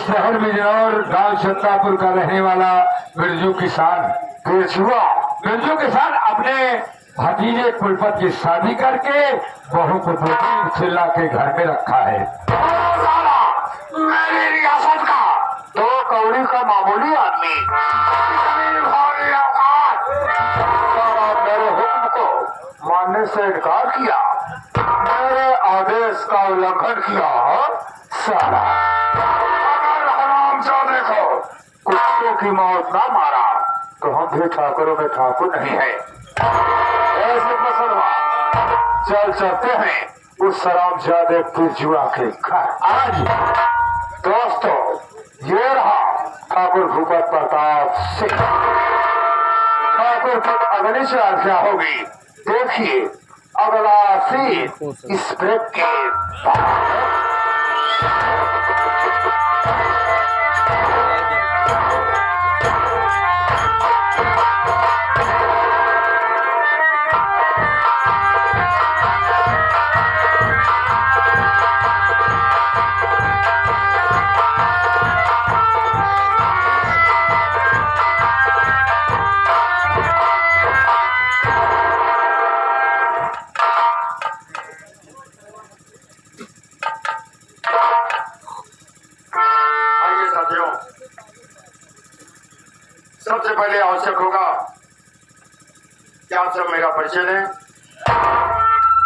शहर बिजनौर गांव छत्तापुर का रहने वाला बिरजू किसान बिरजू किसान अपने भतीजे कुलपत की शादी करके बहू को चिल्ला के घर में रखा है। मेरी रियासत का 2 कौड़ी का मामूली आदमी मेरे हुक्म को मानने से इनकार किया, मेरे आदेश का उल्लंघन किया। साला अगर हरामजादे को कुत्तों की मौत ना मारा तो हम भी ठाकुरों में ठाकुर नहीं है। ऐसे मुसलमान चल चलते हैं उस हरामजादे बिरजुआ के घर। आज दोस्तों ये रहा ठाकुर भूपत प्रताप सिंह। ठाकुर पर अगली से आज्ञा होगी। देखिए अगला सीन इस ब्रेक के बाद। सबसे पहले आवश्यक होगा कि आप सब मेरा परिचय लें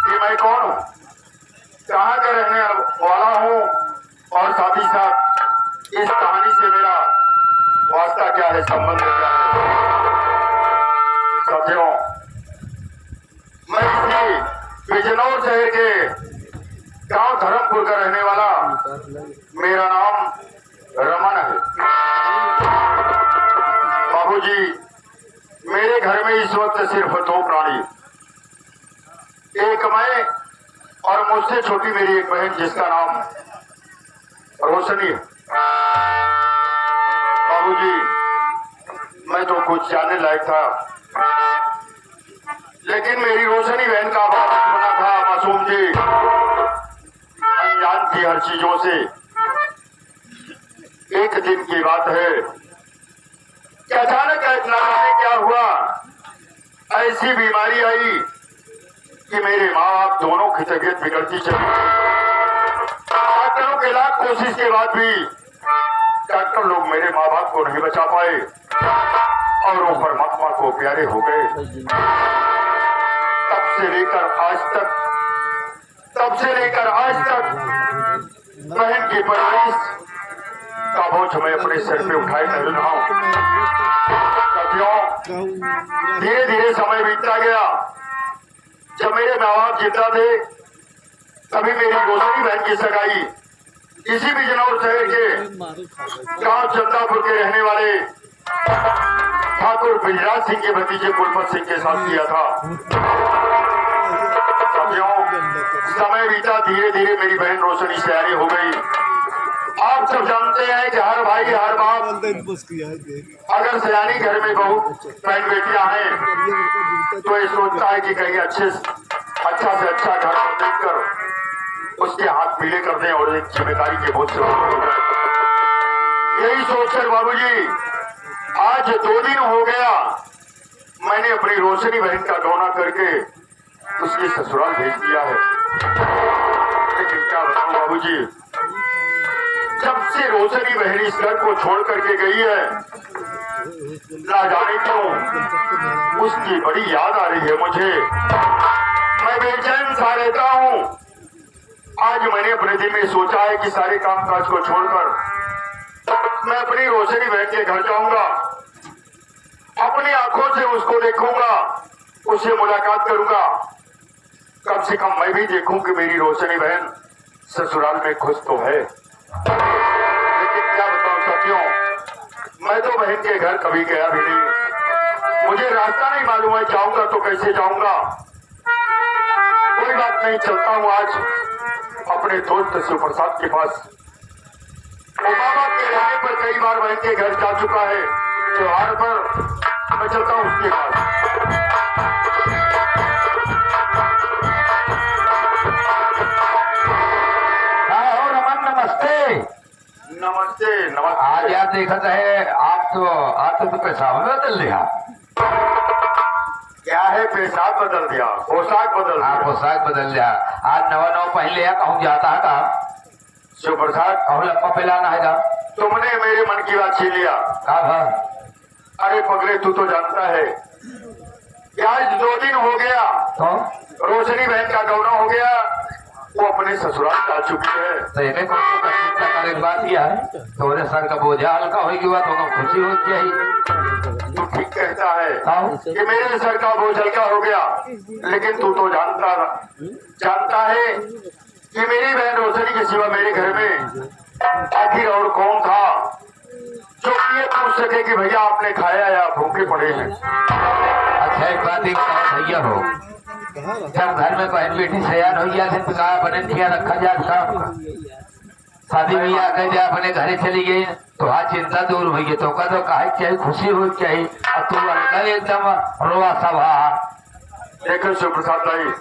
कि मैं कौन हूँ, कहाँ का रहने वाला हूँ और साथ ही साथ इस कहानी से मेरा वास्ता क्या है, संबंध क्या है। साथियों, मैं इसी बिजनौर शहर के गांव धर्मपुर का रहने वाला, मेरा नाम रमन है। बाबूजी, मेरे घर में इस वक्त सिर्फ 2 प्राणी, एक मैं और मुझसे छोटी मेरी एक बहन जिसका नाम रोशनी है। बाबूजी, मैं तो कुछ जानने लायक था, लेकिन मेरी रोशनी बहन का बाप बना था, मासूम थी, अनजान थी हर चीजों से। एक दिन की बात है कि अचानक एक ना जाने क्या हुआ, ऐसी बीमारी आई कि मेरे माँ बाप दोनों की तबीयत बिगड़ती चली। डॉक्टरों के लाख कोशिश के बाद भी डॉक्टर लोग मेरे माँ बाप को नहीं बचा पाए और वो परमात्मा को प्यारे हो गए। तब से लेकर आज तक बहन की परवरिश का बोझ मैं अपने सिर पे उठाए नहीं रहा हूँ। धीरे धीरे समय बीतता गया। जब मेरे माँ बाप जिंदा थे तभी मेरी रोशनी बहन की सगाई इसी बिजनौर शहर के गांव चंदापुर के रहने वाले ठाकुर बृजराज सिंह के भतीजे कुलपत सिंह के साथ किया था। समय बीता, धीरे धीरे मेरी बहन रोशनी सयानी हो गई। आप सब जानते हैं कि हर भाई हर बाप अगर सयानी घर में बहू बहन बेटियां हैं तो ये सोचता है कि कहीं अच्छा से अच्छा घर देखकर उसके हाथ पीले कर दें और एक जिम्मेदारी के बोझ से हो जाए। यही सोचकर बाबूजी आज 2 दिन हो गया मैंने अपनी रोशनी बहन का डोना करके उसके ससुराल भेज दिया है। लेकिन क्या बताऊं बाबूजी, जब से रोशनी बहन इस घर को छोड़ करके गई है, ना जाने क्यों उसकी बड़ी याद आ रही है मुझे। मैं बेचैन सा रहता हूँ। आज मैंने अपने दिल में सोचा है कि सारे काम काज को छोड़कर मैं अपनी रोशनी बहन के घर जाऊंगा, अपनी आंखों से उसको देखूंगा, उससे मुलाकात करूंगा। कम से कम मैं भी देखूं कि मेरी रोशनी बहन ससुराल में खुश तो है। लेकिन क्या बताऊं साथियों, मैं तो बहन के घर कभी गया भी नहीं। मुझे रास्ता नहीं मालूम है, जाऊंगा तो कैसे जाऊंगा। कोई बात नहीं, चलता हूं आज अपने दोस्त शिवप्रसाद के पास। वो बाबा के रहने पर कई बार बहन के घर जा चुका है। त्योहार पर मैं चलता हूं उसके पास। रमन, नमस्ते। नमस्ते देखत है आप तो पेशाब में बदल लिया। क्या है, पेशाब बदल दिया, पोशाक बदल हाँ दिया। पोशाक बदल लिया। आज नवा पहन लिया, कहूँ जाता है का शिव प्रसाद, कहूँ लम्बा पिलाना है का। तुमने मेरे मन की बात छीन लिया। का भा अरे पगले, तू तो जानता है कि आज 2 दिन हो गया तो रोशनी बहन का गौना हो गया, वो अपने ससुराल जा चुकी है। तो इन्हें को चिंता करे बात किया है, तोरे सर का बोझा हल्का होगी, बात होगा खुशी हो जाएगी। तू ठीक कहता है हाँ? कि मेरे सर का बोझ हल्का हो गया, लेकिन तू तो जानता है कि मेरी बहन रोशनी के सिवा मेरे घर में आखिर और कौन था जो ये पूछ सके कि भैया आपने खाया या भूखे पड़े हैं। अच्छा एक बात एक भैया हो, जब घर में बहन बेटी सयान हो गया तो कहा बने किया रखा जा सब शादी ब्याह कर जा अपने घरे चली गई तो हाँ चिंता दूर हुई है, तो का तो कहा चाहिए खुशी हो चाहिए, और तू अलग एकदम रोआ सभा। देखो शिव प्रसाद भाई,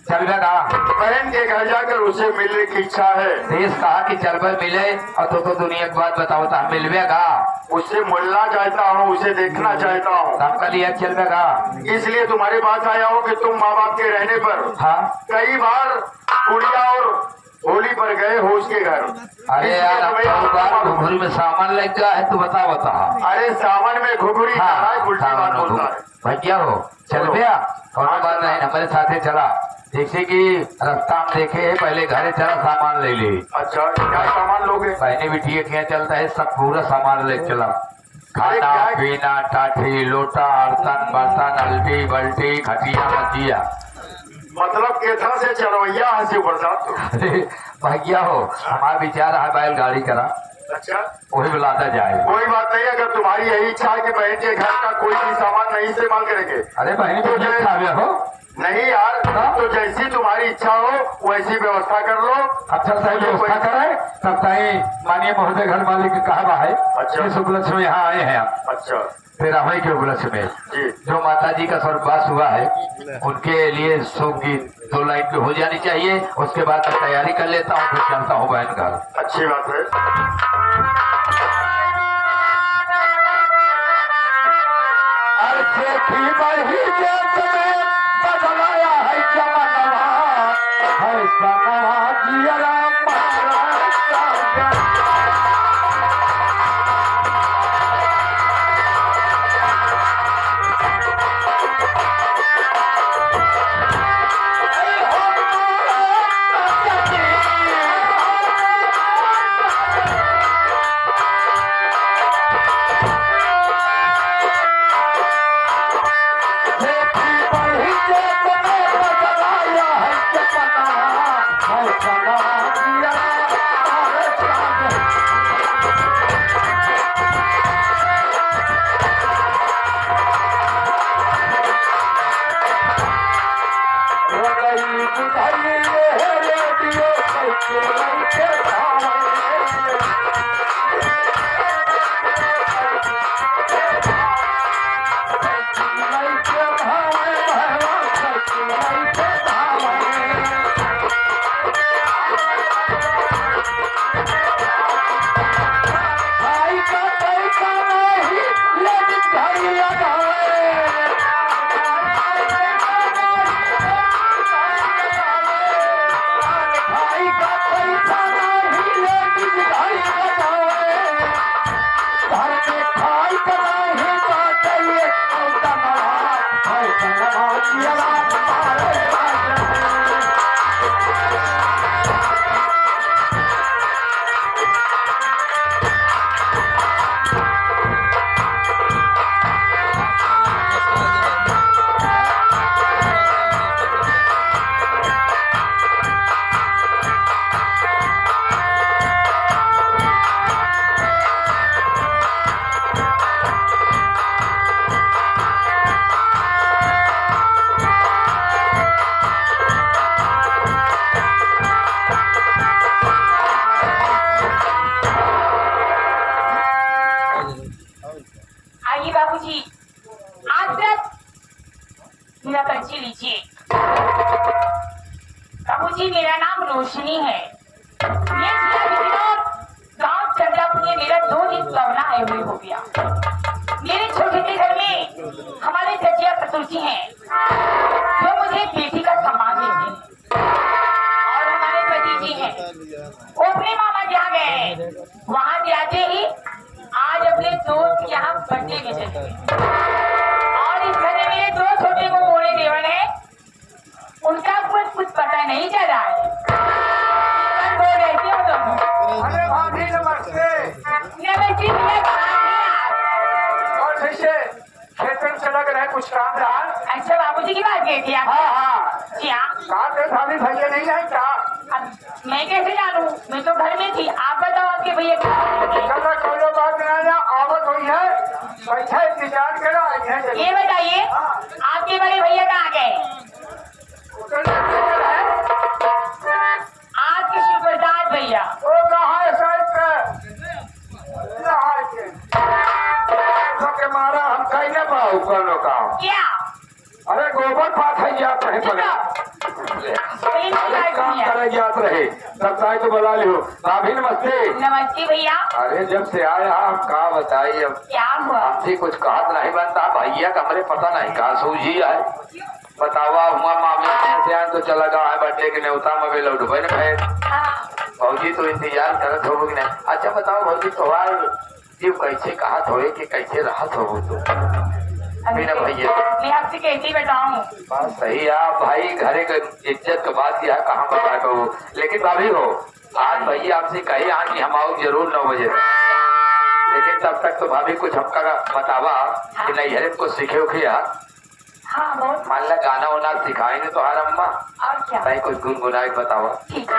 चल गया बहन के घर जाकर उसे मिलने की इच्छा है। देश कहा कि चल भाई मिले, और तो दुनिया की बात बताओ तो मिलवेगा, उससे मिलना चाहता हूँ, उसे देखना चाहता हूँ। सबका लिए चल गया, इसलिए तुम्हारे पास आया हूँ कि तुम माँ बाप के रहने पर हाँ कई बार गुड़िया और होली पर गए हो उसके घर। अरे यार अब घुघरी में सामान लग गया है, तू बता अरे सामान में घुघरी उल्टी बात बोलता है। भैया हो चल गया और बात नहीं, हमारे साथे चला, जैसे कि रास्ता में देखे पहले घरे चला सामान ले ले। अच्छा क्या सामान लोगे? बहने भी ठीक है चलता है, सब पूरा सामान ले चला, खाना पीना टाठी लोटा बर्तन बर्तन अलटी बल्टी खटिया मचिया, मतलब केथा से चलवैया है शिव प्रसाद। भैया हो हमारा विचार है बैलगाड़ी करा, अच्छा वही बुलाता जाए। कोई बात नहीं, अगर तुम्हारी यही इच्छा है कि बहन के घर का कोई भी सामान नहीं इस्तेमाल करेंगे। अरे बहनी तो हो नहीं यार, तो जैसी तुम्हारी इच्छा हो वैसी व्यवस्था कर लो। अच्छा सही व्यवस्था करे तब तक मानिए महोदय घर मालिक कहा है। अच्छा इस उपलक्ष्य में यहाँ आए हैं आप। अच्छा फिर हमें के उपलक्ष्य में जी जो माता जी का स्वर्गवास हुआ है उनके लिए शोक की 2 लाइन पे हो जानी चाहिए, उसके बाद मैं तैयारी कर लेता हूँ, फिर चलता हूँ बहन घर। अच्छी बात है। बदलाया है जमाना है समा जिया बाबूजी आज तक मेरा पर्ची लीजिए। बाबूजी मेरा नाम रोशनी है, ये जिला बिजनौर गांव चंद्रापुर मेरा 2 दिन पवना आए हुए हो गया। मेरे छोटे से घर में हमारे चचिया ससुर जी हैं जो मुझे बेटी का सम्मान देते हैं और हमारे पति जी हैं वो अपने मामा जहाँ गए वहां जाते ही आज अपने दोस्त के यहाँ बर्थडे में चले गए और इस घर में मेरे 2 छोटे को मोड़े देवर है उनका कुछ पता नहीं चल रहा है। वो रहते हो दोनों। अरे भाभी नमस्ते। नमस्ते भैया कहाँ थे आप? और जैसे खेत में चला गया है कुछ काम रहा। अच्छा बाबूजी की बात कही थी आप? हाँ हाँ जी हाँ। कहाँ थे भाभी भैया नहीं है क्या? अब मैं कैसे जानूं? मैं तो घर में थी। आप बताओ आपके भैया कहाँ थे? चलो कोई बात नहीं आया आवत हुई है बैठा इंतजार करो आई है ये बताइए आपके बड़े भैया कहाँ गए? आपके शिवप्रसाद भैया वो कहाँ है साइड पे के मारा हम कहीं ना पाऊ कोनो काम। क्या? अरे गोबर पात है जात रहे पड़े अरे काम करे जात रहे तब ताई तो बुला लियो। भाभी नमस्ते। नमस्ते भैया। अरे जब से आया हम का बताइए अब क्या हुआ? हमसे कुछ कहा नहीं बनता भैया का हमारे पता नहीं कहा सूझी है बतावा हुआ मामले से आए तो चला गया है बर्थडे के न्योता में लौट भाई भौजी तो इंतजार करत हो कि नहीं। अच्छा बताओ भौजी तोहार जीव कैसे कहा थोड़े कि कैसे राहत हो तो बिना भैया मैं आपसे कैसे बताऊं? बात सही है भाई घरे का इज्जत का बात यह कहाँ बता कहो लेकिन भाभी हो आज भैया आपसे कही आज कि हम आओ जरूर 9 बजे लेकिन तब तक तो भाभी कुछ हमका बतावा कि नहीं हरे कुछ सीखे उखे यार। हाँ बहुत। मान ला गाना वाना सिखाएंगे तो हर अम्मा और क्या? नहीं कुछ गुनगुनाए बतावा। ठीक है।